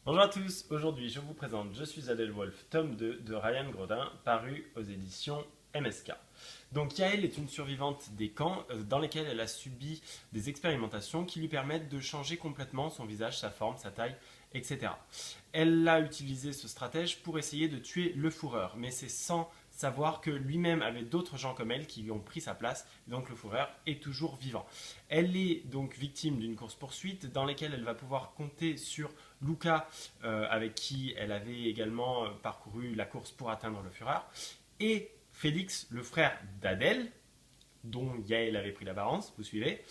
Bonjour à tous, aujourd'hui je vous présente Je suis Adèle Wolf, tome 2 de Ryan Grodin, paru aux éditions MSK. Donc Yael est une survivante des camps dans lesquels elle a subi des expérimentations qui lui permettent de changer complètement son visage, sa forme, sa taille, etc. Elle a utilisé ce stratège pour essayer de tuer le fourreur, mais c'est sans savoir que lui-même avait d'autres gens comme elle qui lui ont pris sa place, donc le fourreur est toujours vivant. Elle est donc victime d'une course-poursuite dans laquelle elle va pouvoir compter sur Luca, avec qui elle avait également parcouru la course pour atteindre le Führer, et Félix, le frère d'Adèle, dont Yael avait pris l'apparence, vous suivez,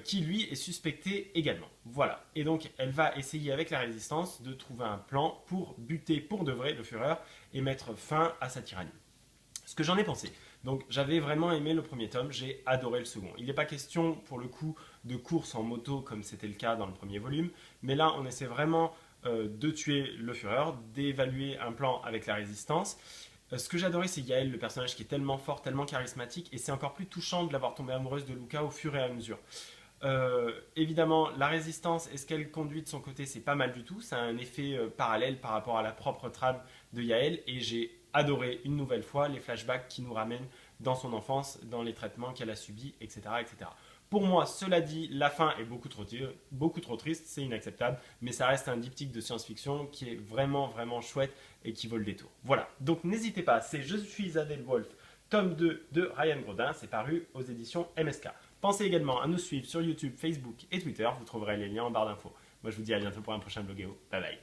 qui lui est suspecté également. Voilà. Et donc elle va essayer avec la résistance de trouver un plan pour buter pour de vrai le Führer et mettre fin à sa tyrannie. Ce que j'en ai pensé. Donc j'avais vraiment aimé le premier tome, j'ai adoré le second. Il n'est pas question pour le coup de course en moto comme c'était le cas dans le premier volume, mais là on essaie vraiment de tuer le Führer, d'évaluer un plan avec la résistance. Ce que j'adorais, c'est Yael, le personnage qui est tellement fort, tellement charismatique, et c'est encore plus touchant de l'avoir tombée amoureuse de Luca au fur et à mesure. Évidemment, la résistance et ce qu'elle conduit de son côté, c'est pas mal du tout. Ça a un effet parallèle par rapport à la propre trame de Yael, et j'ai adoré une nouvelle fois les flashbacks qui nous ramènent dans son enfance, dans les traitements qu'elle a subis, etc., etc. Pour moi, cela dit, la fin est beaucoup trop triste, c'est inacceptable, mais ça reste un diptyque de science-fiction qui est vraiment, vraiment chouette et qui vaut le détour. Voilà, donc n'hésitez pas, c'est Je suis Adèle Wolf, tome 2 de Ryan Grodin, c'est paru aux éditions MSK. Pensez également à nous suivre sur YouTube, Facebook et Twitter, vous trouverez les liens en barre d'infos. Moi je vous dis à bientôt pour un prochain bloguéo, bye bye.